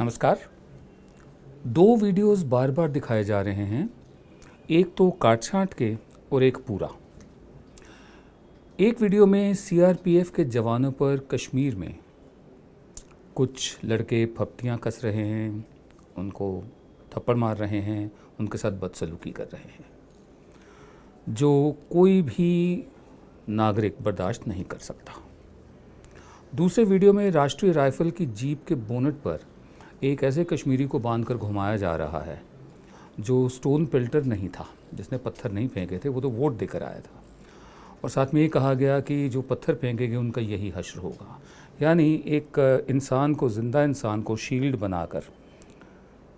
नमस्कार। दो वीडियोस बार बार दिखाए जा रहे हैं, एक तो काट छांट के और एक पूरा। एक वीडियो में सीआरपीएफ के जवानों पर कश्मीर में कुछ लड़के फप्तियां कस रहे हैं, उनको थप्पड़ मार रहे हैं, उनके साथ बदसलूकी कर रहे हैं, जो कोई भी नागरिक बर्दाश्त नहीं कर सकता। दूसरे वीडियो में राष्ट्रीय राइफल की जीप के बोनट पर एक ऐसे कश्मीरी को बांधकर घुमाया जा रहा है जो स्टोन पेल्टर नहीं था, जिसने पत्थर नहीं फेंके थे, वो तो वोट देकर आया था। और साथ में ये कहा गया कि जो पत्थर फेंकेंगे उनका यही हश्र होगा। यानी एक इंसान को, जिंदा इंसान को शील्ड बनाकर,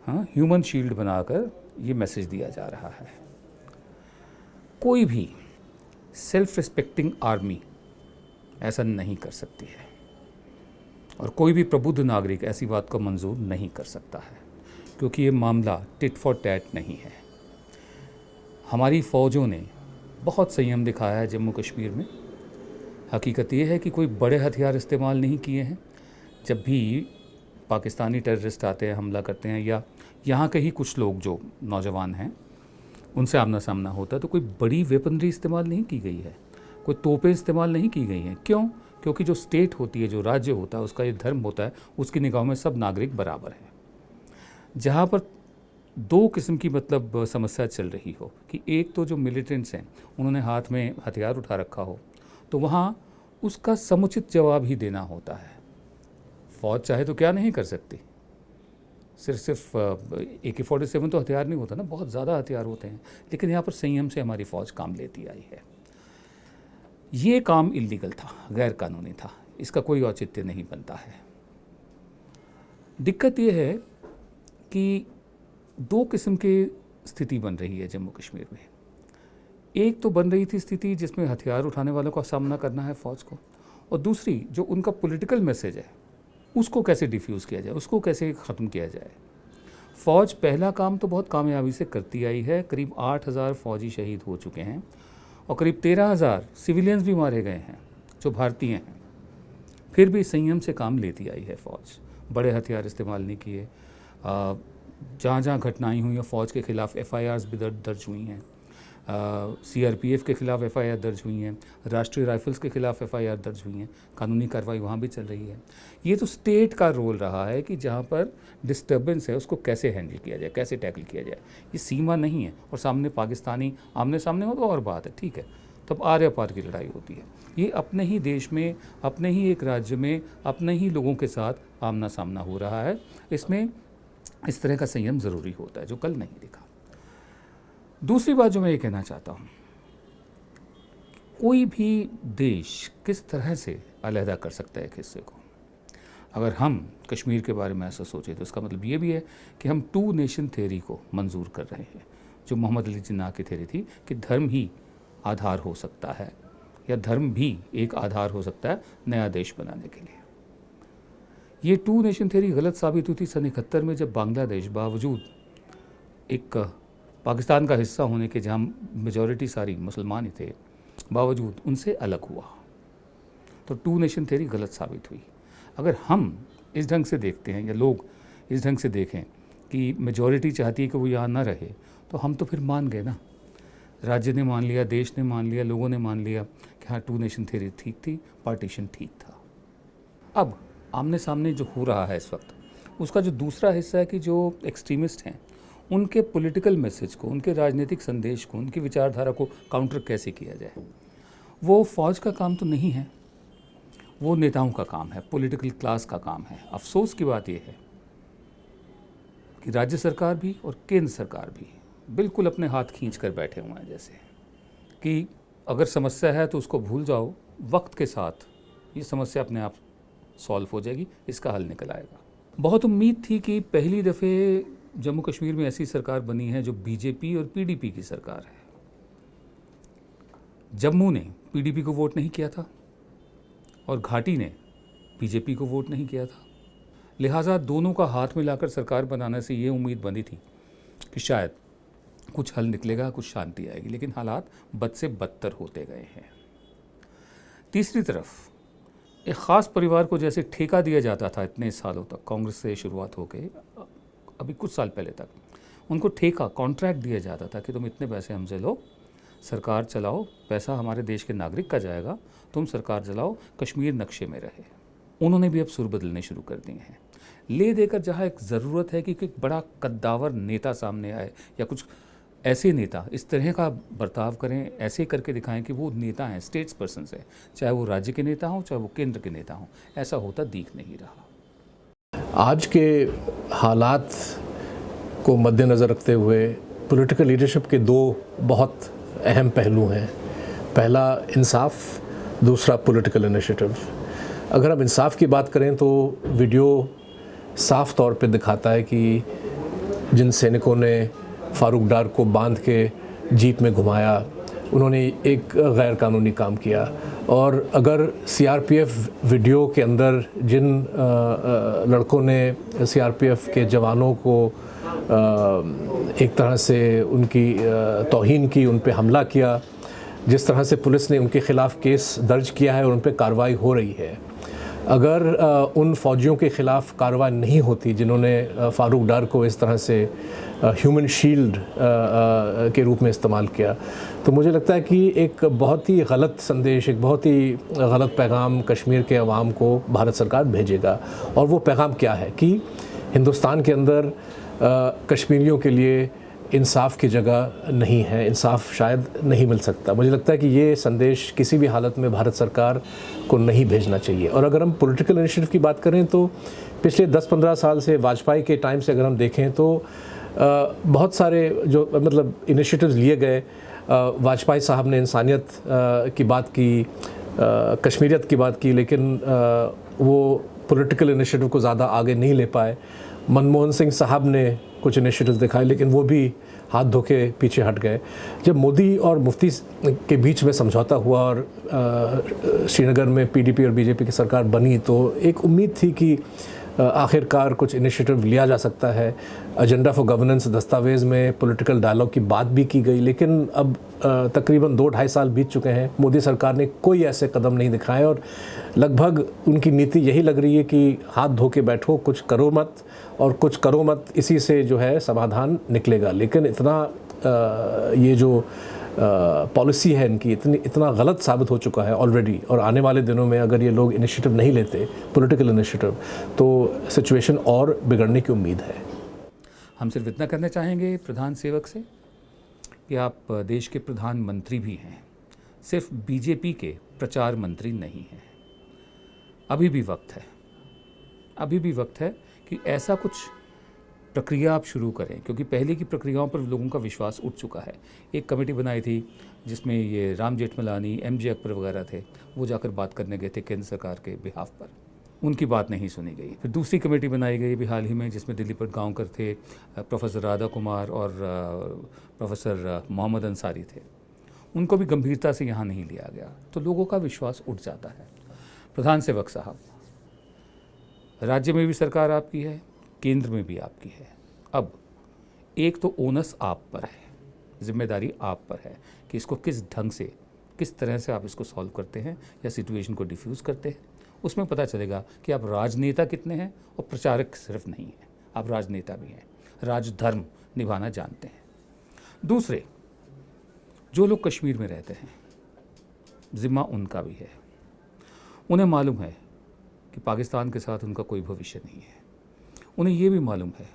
ह्यूमन शील्ड बनाकर ये मैसेज दिया जा रहा है। कोई भी सेल्फ रिस्पेक्टिंग आर्मी ऐसा नहीं कर सकती है और कोई भी प्रबुद्ध नागरिक ऐसी बात को मंजूर नहीं कर सकता है, क्योंकि ये मामला टिट फॉर टैट नहीं है। हमारी फ़ौजों ने बहुत संयम दिखाया है जम्मू कश्मीर में। हकीकत ये है कि कोई बड़े हथियार इस्तेमाल नहीं किए हैं। जब भी पाकिस्तानी टेररिस्ट आते हैं, हमला करते हैं, या यहाँ के ही कुछ लोग जो नौजवान हैं उनसे आमना सामना होता है, तो कोई बड़ी वेपनरी इस्तेमाल नहीं की गई है, कोई तोपें इस्तेमाल नहीं की गई हैं। क्यों? क्योंकि जो स्टेट होती है, जो राज्य होता है, उसका ये धर्म होता है, उसकी निगाहों में सब नागरिक बराबर हैं। जहाँ पर दो किस्म की समस्या चल रही हो कि एक तो जो मिलिटेंट्स हैं उन्होंने हाथ में हथियार उठा रखा हो, तो वहाँ उसका समुचित जवाब ही देना होता है। फ़ौज चाहे तो क्या नहीं कर सकती। सिर्फ AK-47 तो हथियार नहीं होता ना, बहुत ज़्यादा हथियार होते हैं, लेकिन यहाँ पर संयम से हमारी फ़ौज काम लेती आई है। ये काम इल्लीगल था, गैर कानूनी था, इसका कोई औचित्य नहीं बनता है। दिक्कत ये है कि दो किस्म की स्थिति बन रही है जम्मू कश्मीर में। एक तो बन रही थी स्थिति जिसमें हथियार उठाने वालों का सामना करना है फ़ौज को, और दूसरी जो उनका पॉलिटिकल मैसेज है उसको कैसे डिफ्यूज़ किया जाए, उसको कैसे ख़त्म किया जाए। फ़ौज पहला काम तो बहुत कामयाबी से करती आई है। करीब 8,000 फ़ौजी शहीद हो चुके हैं और करीब 13,000 सिविलियंस भी मारे गए हैं जो भारतीय हैं। फिर भी संयम से काम लेती आई है फ़ौज। बड़े हथियार इस्तेमाल नहीं किए। जहाँ जहाँ घटनाएं हुई हैं, फ़ौज के ख़िलाफ़ FIRs भी दर्ज हुई हैं। CRPF के ख़िलाफ़ FIR दर्ज हुई हैं, राष्ट्रीय राइफल्स के ख़िलाफ़ FIR दर्ज हुई हैं। कानूनी कार्रवाई वहाँ भी चल रही है। ये तो स्टेट का रोल रहा है कि जहाँ पर डिस्टर्बेंस है उसको कैसे हैंडल किया जाए, कैसे टैकल किया जाए। ये सीमा नहीं है। और सामने पाकिस्तानी आमने सामने हो तो और बात है, ठीक है, तब आर पार की लड़ाई होती है। ये अपने ही देश में, अपने ही एक राज्य में, अपने ही लोगों के साथ आमना सामना हो रहा है। इसमें इस तरह का संयम ज़रूरी होता है, जो कल नहीं दिखा। दूसरी बात जो मैं ये कहना चाहता हूँ, कोई भी देश किस तरह से अलहदा कर सकता है एक हिस्से को। अगर हम कश्मीर के बारे में ऐसा सोचें तो इसका मतलब ये भी है कि हम 2 नेशन थ्योरी को मंजूर कर रहे हैं, जो मोहम्मद अली जिन्ना की थ्योरी थी कि धर्म ही आधार हो सकता है, या धर्म भी एक आधार हो सकता है नया देश बनाने के लिए। ये 2 नेशन थ्योरी गलत साबित हुई थी सन 71 में, जब बांग्लादेश बावजूद एक पाकिस्तान का हिस्सा होने के, जहाँ मेजॉरिटी सारी मुसलमान ही थे, बावजूद उनसे अलग हुआ। तो 2 नेशन थ्योरी गलत साबित हुई। अगर हम इस ढंग से देखते हैं, या लोग इस ढंग से देखें कि मेजॉरिटी चाहती है कि वो यहाँ ना रहे, तो हम तो फिर मान गए ना। राज्य ने मान लिया, देश ने मान लिया, लोगों ने मान लिया कि हाँ 2 नेशन थ्योरी ठीक थी, पार्टीशन ठीक था। अब आमने सामने जो हो रहा है इस वक्त, उसका जो दूसरा हिस्सा है कि जो एक्सट्रीमिस्ट हैं उनके पॉलिटिकल मैसेज को, उनके राजनीतिक संदेश को, उनकी विचारधारा को काउंटर कैसे किया जाए। वो फ़ौज का काम तो नहीं है, वो नेताओं का काम है, पॉलिटिकल क्लास का काम है। अफसोस की बात यह है कि राज्य सरकार भी और केंद्र सरकार भी बिल्कुल अपने हाथ खींच कर बैठे हुए हैं, जैसे कि अगर समस्या है तो उसको भूल जाओ, वक्त के साथ ये समस्या अपने आप सॉल्व हो जाएगी, इसका हल निकल आएगा। बहुत उम्मीद थी कि पहली दफ़े जम्मू कश्मीर में ऐसी सरकार बनी है जो BJP और PDP की सरकार है। जम्मू ने PDP को वोट नहीं किया था और घाटी ने BJP को वोट नहीं किया था। लिहाजा दोनों का हाथ मिलाकर सरकार बनाने से ये उम्मीद बनी थी कि शायद कुछ हल निकलेगा, कुछ शांति आएगी, लेकिन हालात बद से बदतर होते गए हैं। तीसरी तरफ एक ख़ास परिवार को जैसे ठेका दिया जाता था इतने सालों तक, कांग्रेस से शुरुआत हो गई, अभी कुछ साल पहले तक उनको ठेका कॉन्ट्रैक्ट दिया जाता था कि तुम इतने पैसे हमसे लो, सरकार चलाओ, पैसा हमारे देश के नागरिक का जाएगा, तुम सरकार चलाओ, कश्मीर नक्शे में रहे। उन्होंने भी अब सुर बदलने शुरू कर दिए हैं। ले देकर जहाँ एक ज़रूरत है कि एक बड़ा कद्दावर नेता सामने आए या कुछ ऐसे नेता इस तरह का बर्ताव करें, ऐसे करके दिखाएं कि वो नेता हैं, स्टेट्स पर्सन हैं, चाहे वो राज्य के नेता हों चाहे वो केंद्र के नेता हों, ऐसा होता दिख नहीं रहा। आज के हालात को मद्देनज़र रखते हुए पॉलिटिकल लीडरशिप के दो बहुत अहम पहलू हैं। पहला इंसाफ, दूसरा पॉलिटिकल इनिशिएटिव। अगर हम इंसाफ की बात करें तो वीडियो साफ तौर पे दिखाता है कि जिन सैनिकों ने फारूक डार को बांध के जीप में घुमाया, उन्होंने एक गैर कानूनी काम किया। और अगर सीआरपीएफ वीडियो के अंदर जिन लड़कों ने सीआरपीएफ के जवानों को एक तरह से उनकी तौहीन की, उन पे हमला किया, जिस तरह से पुलिस ने उनके ख़िलाफ़ केस दर्ज किया है और उन पे कार्रवाई हो रही है, अगर उन फ़ौजियों के ख़िलाफ़ कार्रवाई नहीं होती जिन्होंने फारूक डार को इस तरह से ह्यूमन शील्ड के रूप में इस्तेमाल किया, तो मुझे लगता है कि एक बहुत ही गलत संदेश, एक बहुत ही गलत पैगाम कश्मीर के अवाम को भारत सरकार भेजेगा। और वो पैगाम क्या है कि हिंदुस्तान के अंदर कश्मीरियों के लिए इंसाफ की जगह नहीं है, इंसाफ शायद नहीं मिल सकता। मुझे लगता है कि ये संदेश किसी भी हालत में भारत सरकार को नहीं भेजना चाहिए। और अगर हम पॉलिटिकल इनिशिएटिव की बात करें तो पिछले 10-15 साल से, वाजपेयी के टाइम से अगर हम देखें तो बहुत सारे जो मतलब इनिशिएटिव्स लिए गए। वाजपेयी साहब ने इंसानियत की बात की, कश्मीरियत की बात की, लेकिन वो पॉलिटिकल इनिशिएटिव को ज़्यादा आगे नहीं ले पाए। मनमोहन सिंह साहब ने कुछ इनिशिएटिव्स दिखाए, लेकिन वो भी हाथ धो के पीछे हट गए। जब मोदी और मुफ्ती के बीच में समझौता हुआ और श्रीनगर में पीडीपी और बीजेपी की सरकार बनी, तो एक उम्मीद थी कि आखिरकार कुछ इनिशिएटिव लिया जा सकता है। एजेंडा फॉर गवर्नेंस दस्तावेज़ में पॉलिटिकल डायलॉग की बात भी की गई, लेकिन अब तकरीबन 2-2.5 साल बीत चुके हैं, मोदी सरकार ने कोई ऐसे कदम नहीं दिखाए और लगभग उनकी नीति यही लग रही है कि हाथ धो के बैठो, कुछ करो मत, और कुछ करो मत, इसी से जो है समाधान निकलेगा। लेकिन इतना ये जो पॉलिसी है इनकी इतना गलत साबित हो चुका है ऑलरेडी, और आने वाले दिनों में अगर ये लोग इनिशिएटिव नहीं लेते, पॉलिटिकल इनिशिएटिव, तो सिचुएशन और बिगड़ने की उम्मीद है। हम सिर्फ इतना करना चाहेंगे प्रधान सेवक से कि आप देश के प्रधानमंत्री भी हैं, सिर्फ बीजेपी के प्रचार मंत्री नहीं हैं। अभी भी वक्त है कि ऐसा कुछ प्रक्रिया आप शुरू करें, क्योंकि पहले की प्रक्रियाओं पर लोगों का विश्वास उठ चुका है। एक कमेटी बनाई थी जिसमें ये राम जेठमलानी, एमजे अकबर वगैरह थे, वो जाकर बात करने गए थे केंद्र सरकार के बिहाफ पर, उनकी बात नहीं सुनी गई। फिर दूसरी कमेटी बनाई गई भी हाल ही में, जिसमें दिलीप गांवकर थे, प्रोफेसर राधा कुमार और प्रोफेसर मोहम्मद अंसारी थे, उनको भी गंभीरता से यहाँ नहीं लिया गया, तो लोगों का विश्वास उठ जाता है। प्रधान सेवक साहब, राज्य में भी सरकार आपकी है, केंद्र में भी आपकी है। अब एक तो ओनस आप पर है, जिम्मेदारी आप पर है कि इसको किस ढंग से, किस तरह से आप इसको सॉल्व करते हैं या सिचुएशन को डिफ्यूज़ करते हैं। उसमें पता चलेगा कि आप राजनेता कितने हैं और प्रचारक सिर्फ नहीं हैं, आप राजनेता भी हैं, राजधर्म निभाना जानते हैं। दूसरे, जो लोग कश्मीर में रहते हैं, जिम्मा उनका भी है। उन्हें मालूम है कि पाकिस्तान के साथ उनका कोई भविष्य नहीं है। उन्हें ये भी मालूम है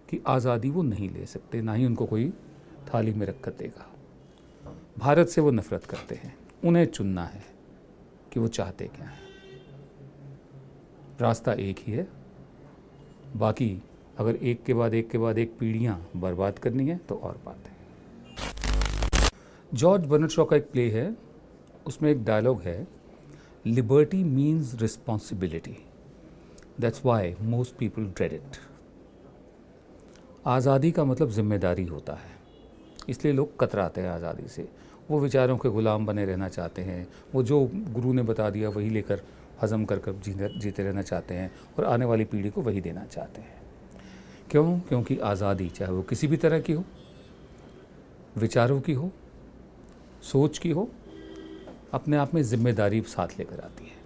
कि आज़ादी वो नहीं ले सकते, ना ही उनको कोई थाली में रख कर देगा। भारत से वो नफ़रत करते हैं। उन्हें चुनना है कि वो चाहते क्या हैं। रास्ता एक ही है, बाकी अगर एक के बाद एक पीढ़ियाँ बर्बाद करनी है तो और बात है। जॉर्ज बर्नार्ड शॉ का एक प्ले है, उसमें एक डायलॉग है, liberty means responsibility, that's why most people dread it. आज़ादी का मतलब जिम्मेदारी होता है, इसलिए लोग कतराते हैं आज़ादी से। वो विचारों के गुलाम बने रहना चाहते हैं, वो जो गुरु ने बता दिया वही लेकर हज़म कर जीते रहना चाहते हैं और आने वाली पीढ़ी को वही देना चाहते हैं। क्यों? क्योंकि आज़ादी चाहे वो किसी भी तरह की हो, विचारों की हो, सोच की हो, अपने आप में जिम्मेदारी साथ लेकर आती है।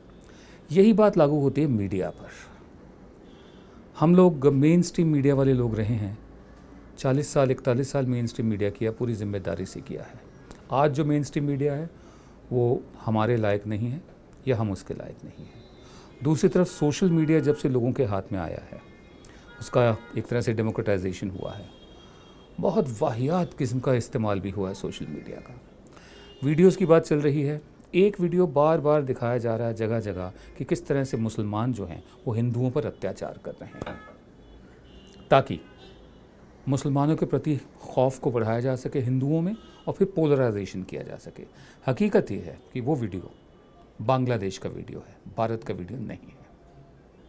यही बात लागू होती है मीडिया पर। हम लोग मेन स्ट्रीम मीडिया वाले लोग रहे हैं, 40 साल 41 साल मेन स्ट्रीम मीडिया किया, पूरी जिम्मेदारी से किया है। आज जो मेन स्ट्रीम मीडिया है वो हमारे लायक नहीं है या हम उसके लायक नहीं हैं। दूसरी तरफ सोशल मीडिया जब से लोगों के हाथ में आया है, उसका एक तरह से डेमोक्रेटाइजेशन हुआ है। बहुत वाहियात किस्म का इस्तेमाल भी हुआ है सोशल मीडिया का। वीडियोस की बात चल रही है, एक वीडियो बार बार दिखाया जा रहा है जगह जगह कि किस तरह से मुसलमान जो हैं वो हिंदुओं पर अत्याचार कर रहे हैं, ताकि मुसलमानों के प्रति खौफ को बढ़ाया जा सके हिंदुओं में और फिर पोलराइजेशन किया जा सके। हकीकत ये है कि वो वीडियो बांग्लादेश का वीडियो है, भारत का वीडियो नहीं है।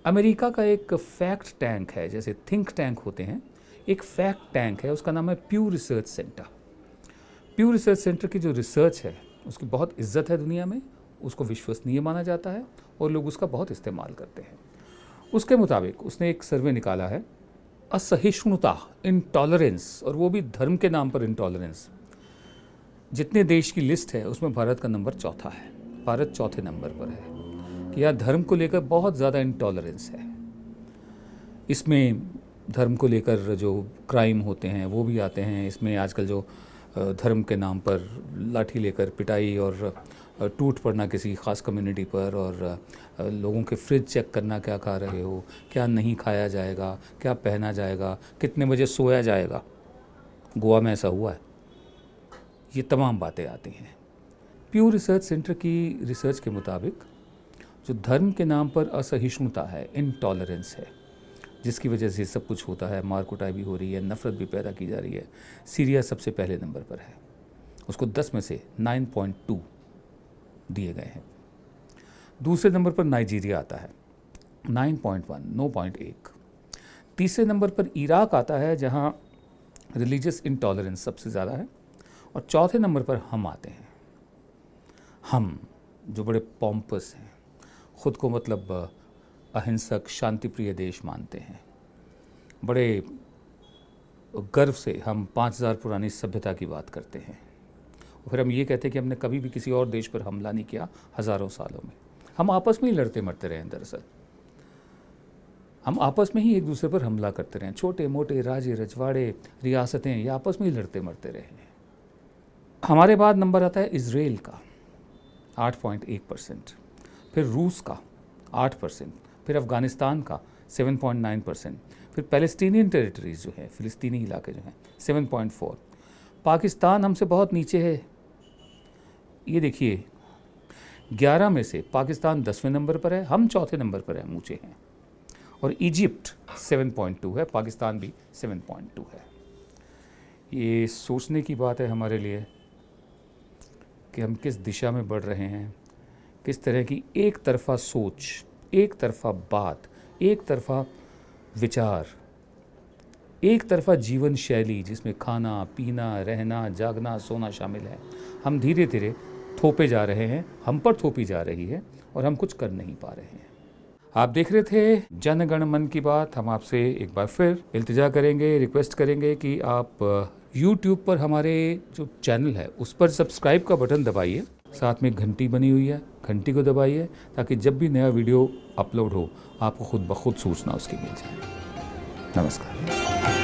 अमेरिका का एक फैक्ट टैंक है, जैसे थिंक टैंक होते हैं, एक फैक्ट टैंक है, उसका नाम है प्यू रिसर्च सेंटर। प्यू रिसर्च सेंटर की जो रिसर्च है उसकी बहुत इज्जत है दुनिया में, उसको विश्वसनीय माना जाता है और लोग उसका बहुत इस्तेमाल करते हैं। उसके मुताबिक उसने एक सर्वे निकाला है, असहिष्णुता, इंटॉलरेंस, और वो भी धर्म के नाम पर इंटॉलरेंस। जितने देश की लिस्ट है उसमें भारत का नंबर चौथा है, भारत चौथे नंबर पर है कि यहाँ धर्म को लेकर बहुत ज़्यादा इंटॉलरेंस है। इसमें धर्म को लेकर जो क्राइम होते हैं वो भी आते हैं। इसमें आजकल जो धर्म के नाम पर लाठी लेकर पिटाई और टूट पड़ना किसी ख़ास कम्युनिटी पर, और लोगों के फ्रिज चेक करना, क्या खा रहे हो, क्या नहीं खाया जाएगा, क्या पहना जाएगा, कितने बजे सोया जाएगा, गोवा में ऐसा हुआ है, ये तमाम बातें आती हैं। प्यू रिसर्च सेंटर की रिसर्च के मुताबिक जो धर्म के नाम पर असहिष्णुता है, इंटॉलरेंस है, जिसकी वजह से सब कुछ होता है, मार कुटाई भी हो रही है, नफ़रत भी पैदा की जा रही है, सीरिया सबसे पहले नंबर पर है, उसको 10 में से 9.2 दिए गए हैं। दूसरे नंबर पर नाइजीरिया आता है 9.1, 9.1। तीसरे नंबर पर इराक आता है जहां रिलीजियस इंटॉलरेंस सबसे ज़्यादा है, और चौथे नंबर पर हम आते हैं। हम जो बड़े पॉम्पस हैं, ख़ुद को मतलब अहिंसक शांतिप्रिय देश मानते हैं, बड़े गर्व से हम 5000 पुरानी सभ्यता की बात करते हैं, और फिर हम ये कहते हैं कि हमने कभी भी किसी और देश पर हमला नहीं किया हज़ारों सालों में। हम आपस में ही लड़ते मरते रहे हैं, दरअसल हम आपस में ही एक दूसरे पर हमला करते रहे हैं। छोटे मोटे राज्य, रजवाड़े, रियासतें, ये आपस में ही लड़ते मरते रहे हैं। हमारे बाद नंबर आता है इज़राइल का 8.1%, फिर रूस का 8%, फिर अफ़गानिस्तान का 7.9%, फिर पैलेस्टीनियन टेरिटरीज़ जो हैं, फ़िलिस्तीनी इलाके जो हैं 7.4। पाकिस्तान हमसे बहुत नीचे है, ये देखिए 11 में से पाकिस्तान 10वें नंबर पर है, हम चौथे नंबर पर हैं, ऊँचे हैं। और इजिप्ट 7.2 है, पाकिस्तान भी 7.2 है। ये सोचने की बात है हमारे लिए कि हम किस दिशा में बढ़ रहे हैं, किस तरह की एक तरफ़ा सोच, एक तरफ़ा बात, एक तरफ़ा विचार, एक तरफ़ा जीवन शैली जिसमें खाना पीना, रहना, जागना, सोना शामिल है, हम धीरे धीरे थोपे जा रहे हैं, हम पर थोपी जा रही है और हम कुछ कर नहीं पा रहे हैं। आप देख रहे थे जन गण मन की बात। हम आपसे एक बार फिर इल्तिजा करेंगे, रिक्वेस्ट करेंगे कि आप YouTube पर हमारे जो चैनल है उस पर सब्सक्राइब का बटन दबाइए, साथ में घंटी बनी हुई है, घंटी को दबाइए, ताकि जब भी नया वीडियो अपलोड हो आपको खुद ब खुद सूचना उसकी मिल जाए। नमस्कार।